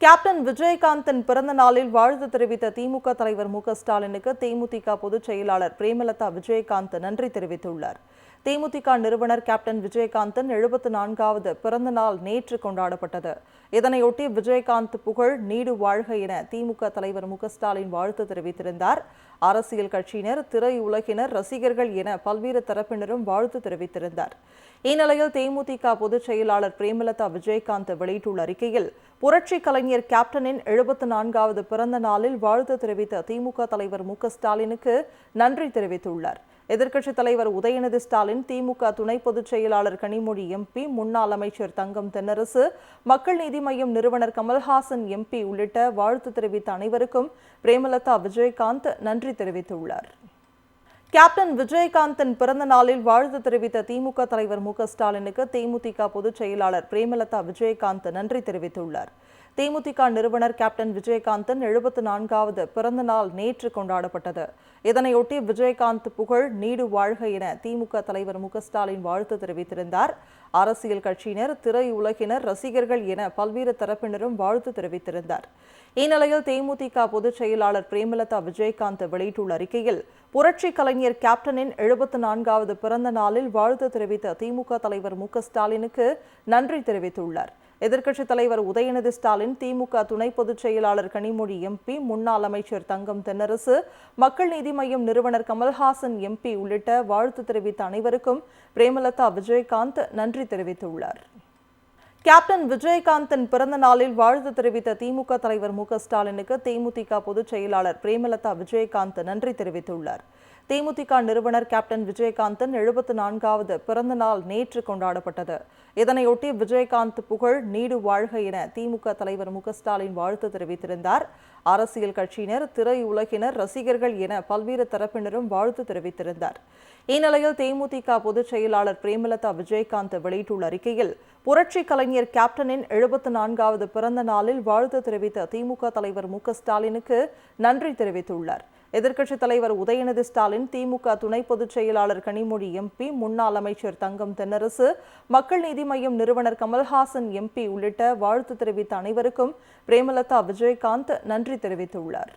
Captain விஜயகாந்தின் பிறந்த நாளில் வாழ்த்து தெரிவித்த திமுக தலைவர் மு.க.ஸ்டாலினுக்கு தேமுதிக பொதுச் செயலாளர் பிரேமலதா விஜயகாந்த் நன்றி தெரிவித்துள்ளார். தேமுதிக நிறுவனர் கேப்டன் விஜயகாந்தின் 74வது பிறந்த நாள் நேற்று கொண்டாடப்பட்டது. இதனையொட்டி விஜயகாந்த் புகழ் நீடு வாழ்க என திமுக தலைவர் மு.க.ஸ்டாலின் வாழ்த்து தெரிவித்திருந்தார். அரசியல் கட்சியினர், திரையுலகினர், ரசிகர்கள் என பல்வேறு தரப்பினரும் வாழ்த்து தெரிவித்திருந்தார். இந்நிலையில் தேமுதிக பொதுச் செயலாளர் பிரேமலதா விஜயகாந்த் வெளியிட்டுள்ள அறிக்கையில், புரட்சி கலைஞர் கேப்டனின் 74வது பிறந்த நாளில் வாழ்த்து தெரிவித்த திமுக தலைவர் மு.க.ஸ்டாலினுக்கு நன்றி தெரிவித்துள்ளார். எதிர்க்கட்சித் தலைவர் உதயநிதி ஸ்டாலின், திமுக துணை பொதுச் செயலாளர் கனிமொழி எம்பி, முன்னாள் அமைச்சர் தங்கம் தென்னரசு, மக்கள் நீதி மய்யம் நிறுவனர் கமல்ஹாசன் எம்பி உள்ளிட்ட வாழ்த்து தெரிவித்த அனைவருக்கும் பிரேமலதா விஜயகாந்த் நன்றி தெரிவித்துள்ளார். கேப்டன் விஜயகாந்தின் பிறந்த நாளில் வாழ்த்து தெரிவித்த திமுக தலைவர் மு.க.ஸ்டாலினுக்கு தேமுதிக பொதுச் செயலாளர் பிரேமலதா விஜயகாந்த் நன்றி தெரிவித்துள்ளார். தேமுதிக நிறுவனர் கேப்டன் விஜயகாந்தின் 74வது பிறந்த நாள் நேற்று கொண்டாடப்பட்டது. இதனையொட்டி விஜயகாந்த் புகழ் நீடு வாழ்க என திமுக தலைவர் மு.க.ஸ்டாலின் வாழ்த்து தெரிவித்திருந்தார். அரசியல் கட்சியினர், திரையுலகினர், ரசிகர்கள் என பல்வேறு தரப்பினரும் வாழ்த்து தெரிவித்திருந்தார். இந்நிலையில் தேமுதிக பொதுச் செயலாளர் பிரேமலதா விஜயகாந்த் வெளியிட்டுள்ள அறிக்கையில், புரட்சி கலைஞர் கேப்டனின் 74வது பிறந்த நாளில் வாழ்த்து தெரிவித்த திமுக தலைவர் மு.க.ஸ்டாலினுக்கு நன்றி தெரிவித்துள்ளார். எதிர்க்கட்சித் தலைவர் உதயநிதி ஸ்டாலின், திமுக துணை பொதுச் செயலாளர் கனிமொழி எம்பி, முன்னாள் அமைச்சர் தங்கம் தென்னரசு, மக்கள் நீதி மய்யம் நிறுவனர் கமல்ஹாசன் எம்பி உள்ளிட்ட வாழ்த்து தெரிவித்த அனைவருக்கும் பிரேமலதா விஜயகாந்த் நன்றி தெரிவித்துள்ளார். கேப்டன் விஜயகாந்தின் பிறந்த நாளில் வாழ்த்து தெரிவித்த திமுக தலைவர் மு.க.ஸ்டாலினுக்கு தேமுதிக பொதுச் செயலாளர் பிரேமலதா விஜயகாந்த் நன்றி தெரிவித்துள்ளார். தேமுதிக நிறுவனர் கேப்டன் விஜயகாந்தின் 74வது பிறந்த நாள் நேற்று கொண்டாடப்பட்டது. இதனையொட்டி விஜயகாந்த் புகழ் நீடு வாழ்க என திமுக தலைவர் மு.க.ஸ்டாலின் வாழ்த்து தெரிவித்திருந்தார். அரசியல் கட்சியினர், திரையுலகினர், ரசிகர்கள் என பல்வேறு தரப்பினரும் வாழ்த்து தெரிவித்திருந்தார். இந்நிலையில் தேமுதிக பொதுச் செயலாளர் பிரேமலதா விஜயகாந்த் வெளியிட்டுள்ள அறிக்கையில், புரட்சி கலைஞர் கேப்டனின் 74வது பிறந்த நாளில் வாழ்த்து தெரிவித்த திமுக தலைவர் மு.க.ஸ்டாலினுக்கு நன்றி தெரிவித்துள்ளார். எதிர்க்கட்சித் தலைவர் உதயநிதி ஸ்டாலின், திமுக துணை பொதுச் செயலாளர் கனிமொழி எம்பி, முன்னாள் அமைச்சர் தங்கம் தென்னரசு, மக்கள் நீதி மய்யம் நிறுவனர் கமல்ஹாசன் எம்பி உள்ளிட்ட வாழ்த்து தெரிவித்த அனைவருக்கும் பிரேமலதா விஜயகாந்த் நன்றி தெரிவித்துள்ளார்.